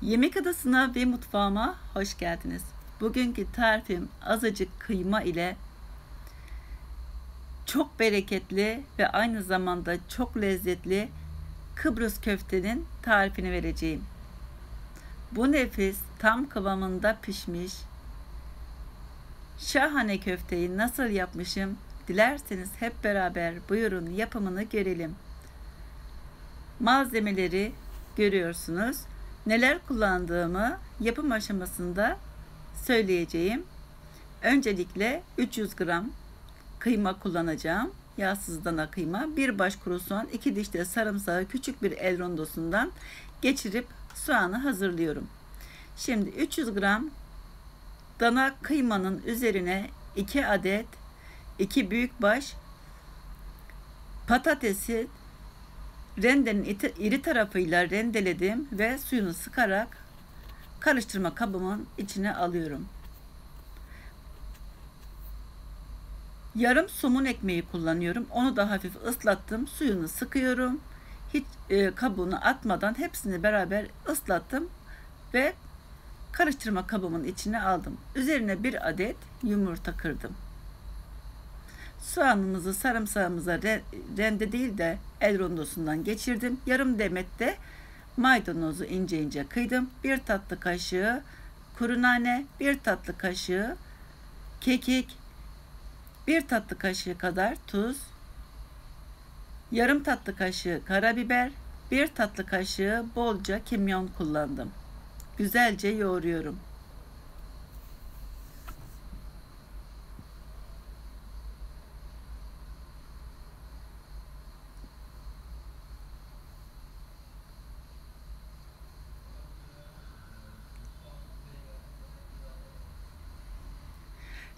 Yemek adasına ve mutfağıma hoş geldiniz. Bugünkü tarifim azıcık kıyma ile çok bereketli ve aynı zamanda çok lezzetli Kıbrıs köftenin tarifini vereceğim. Bu nefis, tam kıvamında pişmiş şahane köfteyi nasıl yapmışım? Dilerseniz hep beraber buyurun yapımını görelim. Malzemeleri görüyorsunuz. Neler kullandığımı yapım aşamasında söyleyeceğim. Öncelikle 300 gram kıyma kullanacağım. Yağsız dana kıyma, bir baş kuru soğan, 2 diş de sarımsağı küçük bir el rondosundan geçirip soğanı hazırlıyorum. Şimdi 300 gram dana kıymanın üzerine 2 adet 2 büyükbaş patatesi rendenin iri tarafıyla rendeledim ve suyunu sıkarak karıştırma kabımın içine alıyorum. Yarım somun ekmeği kullanıyorum. Onu da hafif ıslattım. Suyunu sıkıyorum. Hiç kabuğunu atmadan hepsini beraber ıslattım ve karıştırma kabımın içine aldım. Üzerine bir adet yumurta kırdım. Soğanımızı, sarımsağımıza rende değil de el rondosundan geçirdim. Yarım demet de maydanozu ince ince kıydım. Bir tatlı kaşığı kuru nane, bir tatlı kaşığı kekik, bir tatlı kaşığı kadar tuz, yarım tatlı kaşığı karabiber, bir tatlı kaşığı bolca kimyon kullandım. Güzelce yoğuruyorum.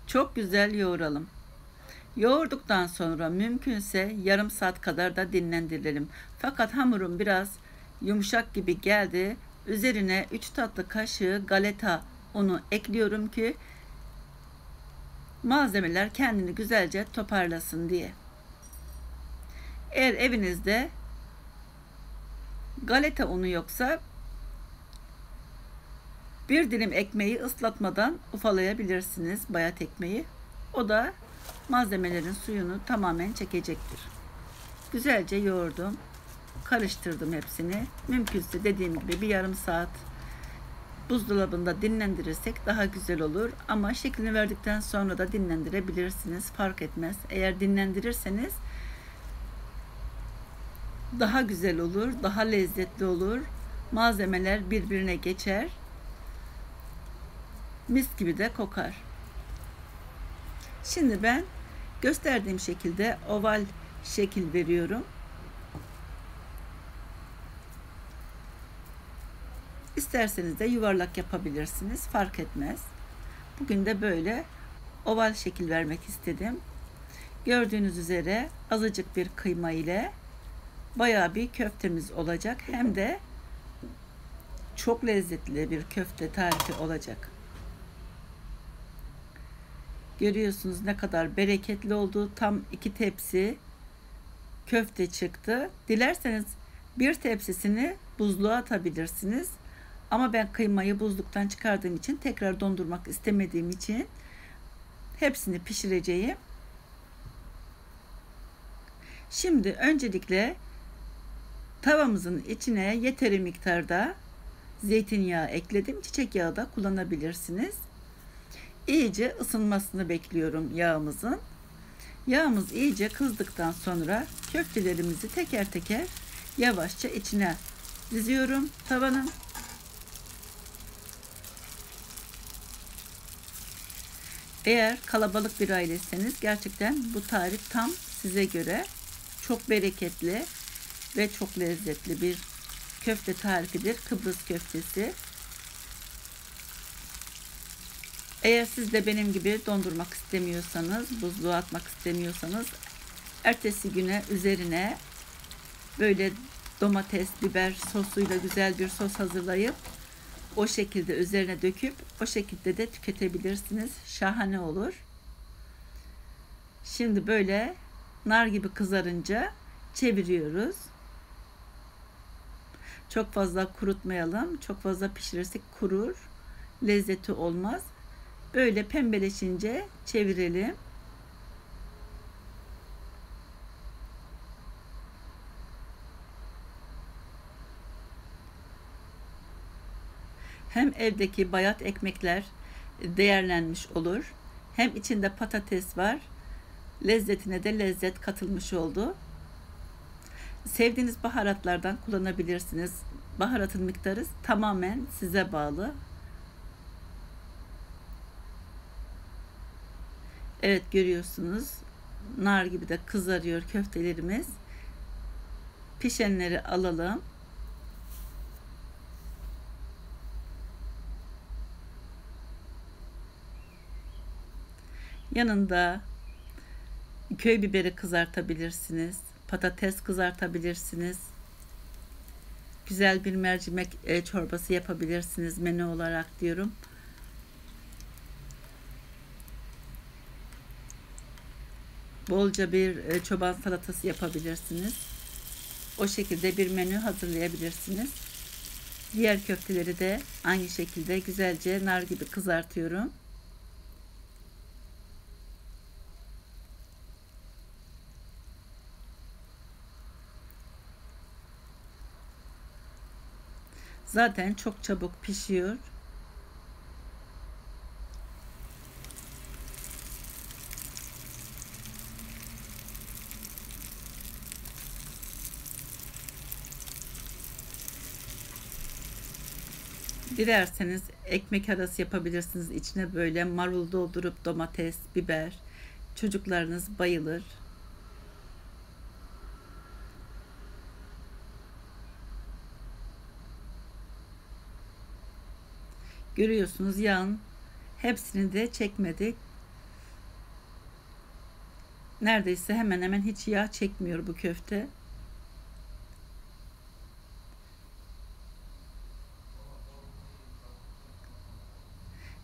Çok güzel yoğuralım. Yoğurduktan sonra mümkünse yarım saat kadar da dinlendirelim. Fakat hamurum biraz yumuşak gibi geldi. Üzerine 3 tatlı kaşığı galeta unu ekliyorum ki malzemeler kendini güzelce toparlasın diye. Eğer evinizde galeta unu yoksa bir dilim ekmeği ıslatmadan ufalayabilirsiniz, bayat ekmeği. O da malzemelerin suyunu tamamen çekecektir. Güzelce yoğurdum. Karıştırdım hepsini. Mümkünse dediğim gibi bir yarım saat buzdolabında dinlendirirsek daha güzel olur. Ama şeklini verdikten sonra da dinlendirebilirsiniz. Fark etmez. Eğer dinlendirirseniz daha güzel olur, daha lezzetli olur. Malzemeler birbirine geçer. Mis gibi de kokar. Şimdi ben gösterdiğim şekilde oval şekil veriyorum. İsterseniz de yuvarlak yapabilirsiniz. Fark etmez. Bugün de böyle oval şekil vermek istedim. Gördüğünüz üzere azıcık bir kıyma ile bayağı bir köftemiz olacak. Hem de çok lezzetli bir köfte tarifi olacak. Görüyorsunuz ne kadar bereketli oldu. Tam 2 tepsi köfte çıktı. Dilerseniz bir tepsisini buzluğa atabilirsiniz. Ama ben kıymayı buzluktan çıkardığım için, tekrar dondurmak istemediğim için hepsini pişireceğim. Şimdi öncelikle tavamızın içine yeteri miktarda zeytinyağı ekledim. Çiçek yağı da kullanabilirsiniz. İyice ısınmasını bekliyorum yağımızın. Yağımız iyice kızdıktan sonra köftelerimizi teker teker yavaşça içine diziyorum tavanın. Eğer kalabalık bir ailesiniz gerçekten bu tarif tam size göre. Çok bereketli ve çok lezzetli bir köfte tarifidir. Kıbrıs köftesi. Eğer siz de benim gibi dondurmak istemiyorsanız, buzluğa atmak istemiyorsanız, ertesi güne üzerine böyle domates, biber sosuyla güzel bir sos hazırlayıp o şekilde üzerine döküp o şekilde de tüketebilirsiniz. Şahane olur. Şimdi böyle nar gibi kızarınca çeviriyoruz. Çok fazla kurutmayalım. Çok fazla pişirirsek kurur. Lezzeti olmaz. Böyle pembeleşince çevirelim. Hem evdeki bayat ekmekler değerlenmiş olur. Hem içinde patates var. Lezzetine de lezzet katılmış oldu. Sevdiğiniz baharatlardan kullanabilirsiniz. Baharatın miktarı tamamen size bağlı. Evet, görüyorsunuz. Nar gibi de kızarıyor köftelerimiz. Pişenleri alalım. Yanında köy biberi kızartabilirsiniz. Patates kızartabilirsiniz. Güzel bir mercimek çorbası yapabilirsiniz menü olarak diyorum. Bolca bir çoban salatası yapabilirsiniz. O şekilde bir menü hazırlayabilirsiniz. Diğer köfteleri de aynı şekilde güzelce nar gibi kızartıyorum. Zaten çok çabuk pişiyor. Dilerseniz ekmek arası yapabilirsiniz. İçine böyle marul doldurup domates, biber. Çocuklarınız bayılır. Görüyorsunuz, yağın hepsini de çekmedik. Neredeyse hemen hemen hiç yağ çekmiyor bu köfte.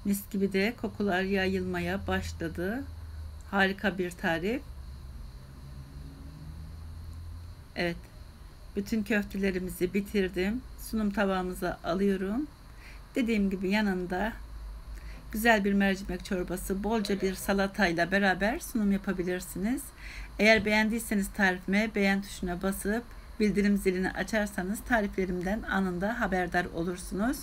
Mis gibi de kokular yayılmaya başladı. Harika bir tarif. Evet. Bütün köftelerimizi bitirdim. Sunum tabağımıza alıyorum. Dediğim gibi yanında güzel bir mercimek çorbası, bolca bir salatayla beraber sunum yapabilirsiniz. Eğer beğendiyseniz tarifime beğen tuşuna basıp bildirim zilini açarsanız tariflerimden anında haberdar olursunuz.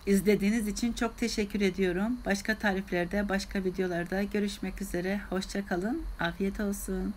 İzlediğiniz için çok teşekkür ediyorum. Başka tariflerde, başka videolarda görüşmek üzere. Hoşça kalın. Afiyet olsun.